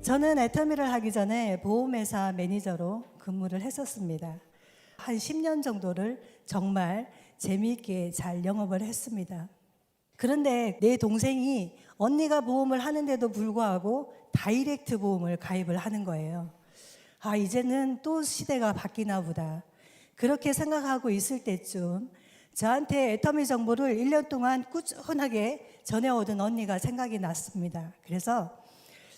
저는 애터미를 하기 전에 보험회사 매니저로 근무를 했었습니다. 한 10년 정도를 정말 재미있게 잘 영업을 했습니다. 그런데 내 동생이 언니가 보험을 하는데도 불구하고 다이렉트 보험을 가입을 하는 거예요. 아, 이제는 또 시대가 바뀌나 보다. 그렇게 생각하고 있을 때쯤 저한테 애터미 정보를 1년 동안 꾸준하게 전해오던 언니가 생각이 났습니다. 그래서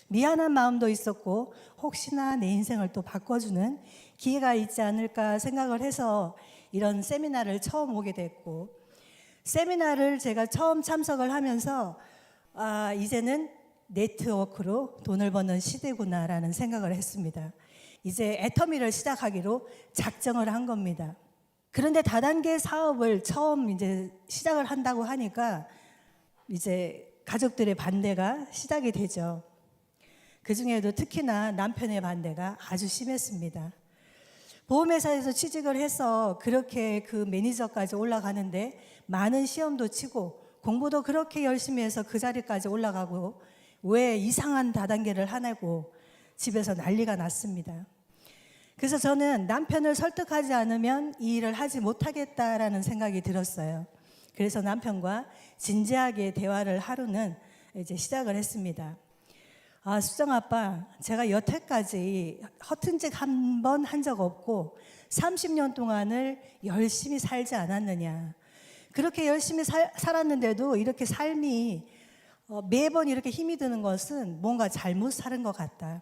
미안한 마음도 있었고 혹시나 내 인생을 또 바꿔주는 기회가 있지 않을까 생각을 해서 이런 세미나를 처음 오게 됐고, 세미나를 제가 처음 참석을 하면서 이제는 네트워크로 돈을 버는 시대구나라는 생각을 했습니다. 이제 애터미를 시작하기로 작정을 한 겁니다. 그런데 다단계 사업을 처음 이제 시작을 한다고 하니까 이제 가족들의 반대가 시작이 되죠. 그 중에도 특히나 남편의 반대가 아주 심했습니다. 보험회사에서 취직을 해서 그렇게 그 매니저까지 올라가는데 많은 시험도 치고 공부도 그렇게 열심히 해서 그 자리까지 올라가고 왜 이상한 다단계를 하냐고 집에서 난리가 났습니다. 그래서 저는 남편을 설득하지 않으면 이 일을 하지 못하겠다라는 생각이 들었어요. 그래서 남편과 진지하게 대화를 하루는 이제 시작을 했습니다. 수정 아빠, 제가 여태까지 허튼 짓 한 번 한 적 없고 30년 동안을 열심히 살지 않았느냐. 그렇게 열심히 살았는데도 이렇게 삶이 매번 이렇게 힘이 드는 것은 뭔가 잘못 사는 것 같다.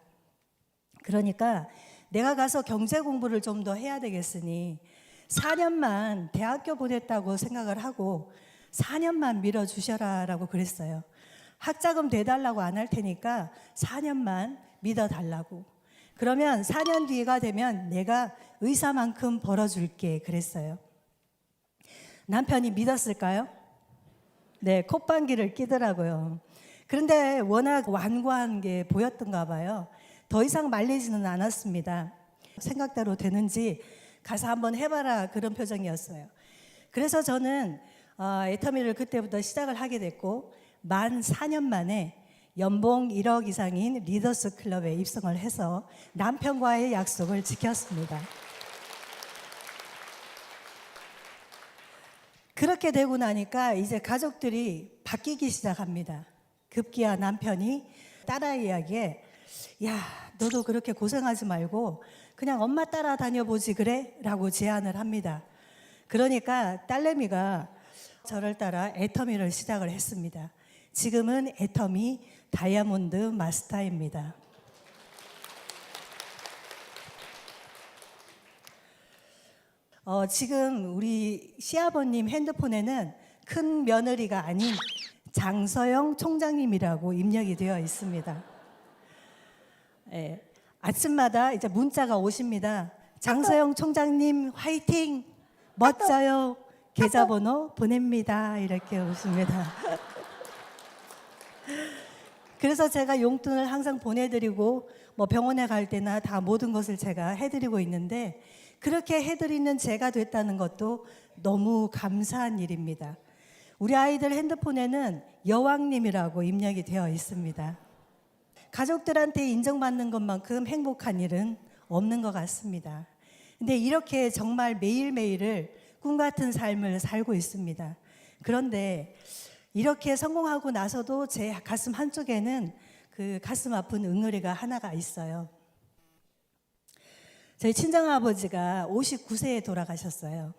그러니까 내가 가서 경제 공부를 좀 더 해야 되겠으니 4년만 대학교 보냈다고 생각을 하고 4년만 밀어주셔라 라고 그랬어요. 학자금 대달라고 안 할 테니까 4년만 믿어달라고. 그러면 4년 뒤가 되면 내가 의사만큼 벌어줄게 그랬어요. 남편이 믿었을까요? 네, 콧방귀를 끼더라고요. 그런데 워낙 완고한 게 보였던가 봐요. 더 이상 말리지는 않았습니다. 생각대로 되는지 가서 한번 해봐라 그런 표정이었어요. 그래서 저는 애터미를 그때부터 시작을 하게 됐고 만 4년 만에 연봉 1억 이상인 리더스 클럽에 입성을 해서 남편과의 약속을 지켰습니다. 그렇게 되고 나니까 이제 가족들이 바뀌기 시작합니다. 급기야 남편이 딸아이 이야기에 야, 너도 그렇게 고생하지 말고 그냥 엄마 따라 다녀보지 그래? 라고 제안을 합니다. 그러니까 딸내미가 저를 따라 애터미를 시작을 했습니다. 지금은 애터미 다이아몬드 마스터입니다. 지금 우리 시아버님 핸드폰에는 큰 며느리가 아닌 장서영 총장님이라고 입력이 되어 있습니다. 아침마다 이제 문자가 오십니다. 장서영 총장님 화이팅! 멋져요! 계좌번호 보냅니다. 이렇게 오십니다. 그래서 제가 용돈을 항상 보내드리고 뭐 병원에 갈 때나 다 모든 것을 제가 해드리고 있는데 그렇게 해드리는 제가 됐다는 것도 너무 감사한 일입니다. 우리 아이들 핸드폰에는 여왕님이라고 입력이 되어 있습니다. 가족들한테 인정받는 것만큼 행복한 일은 없는 것 같습니다. 근데 이렇게 정말 매일매일을 꿈 같은 삶을 살고 있습니다. 그런데 이렇게 성공하고 나서도 제 가슴 한쪽에는 그 가슴 아픈 응어리가 하나가 있어요. 저희 친정아버지가 59세에 돌아가셨어요.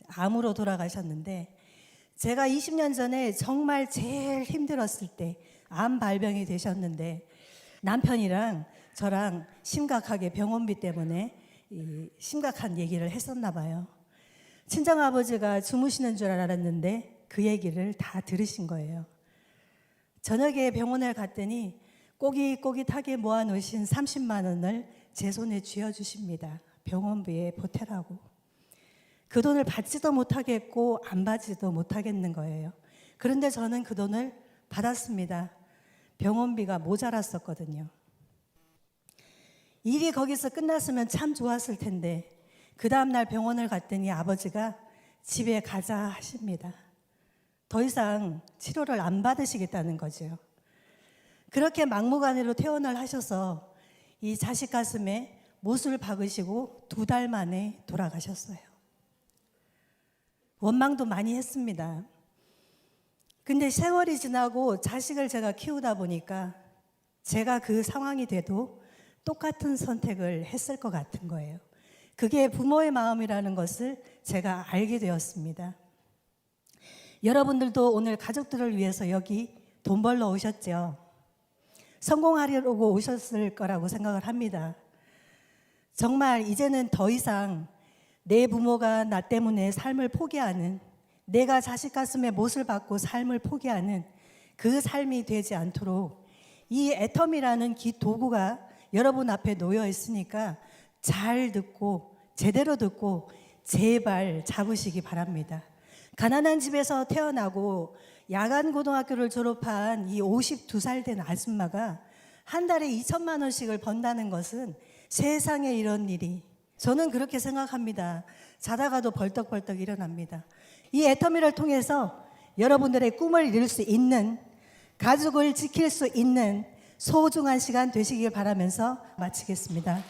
암으로 돌아가셨는데 제가 20년 전에 정말 제일 힘들었을 때 암 발병이 되셨는데 남편이랑 저랑 심각하게 병원비 때문에 심각한 얘기를 했었나 봐요. 친정아버지가 주무시는 줄 알았는데 그 얘기를 다 들으신 거예요. 저녁에 병원에 갔더니 꼬깃꼬깃하게 모아놓으신 30만 원을 제 손에 쥐어주십니다. 병원비에 보태라고. 그 돈을 받지도 못하겠고 안 받지도 못하겠는 거예요. 그런데 저는 그 돈을 받았습니다. 병원비가 모자랐었거든요. 일이 거기서 끝났으면 참 좋았을 텐데 그 다음날 병원을 갔더니 아버지가 집에 가자 하십니다. 더 이상 치료를 안 받으시겠다는 거죠. 그렇게 막무가내로 퇴원을 하셔서 이 자식 가슴에 못을 박으시고 2달 만에 돌아가셨어요. 원망도 많이 했습니다. 근데 세월이 지나고 자식을 제가 키우다 보니까 제가 그 상황이 돼도 똑같은 선택을 했을 것 같은 거예요. 그게 부모의 마음이라는 것을 제가 알게 되었습니다. 여러분들도 오늘 가족들을 위해서 여기 돈 벌러 오셨죠? 성공하려고 오셨을 거라고 생각을 합니다. 정말 이제는 더 이상 내 부모가 나 때문에 삶을 포기하는, 내가 자식 가슴에 못을 박고 삶을 포기하는 그 삶이 되지 않도록 이 애텀이라는 도구가 여러분 앞에 놓여 있으니까 잘 듣고 제대로 듣고 제발 잡으시기 바랍니다. 가난한 집에서 태어나고 야간 고등학교를 졸업한 이 52살 된 아줌마가 한 달에 2천만 원씩을 번다는 것은 세상에 이런 일이, 저는 그렇게 생각합니다. 자다가도 벌떡벌떡 일어납니다. 이 애터미를 통해서 여러분들의 꿈을 이룰 수 있는, 가족을 지킬 수 있는 소중한 시간 되시길 바라면서 마치겠습니다.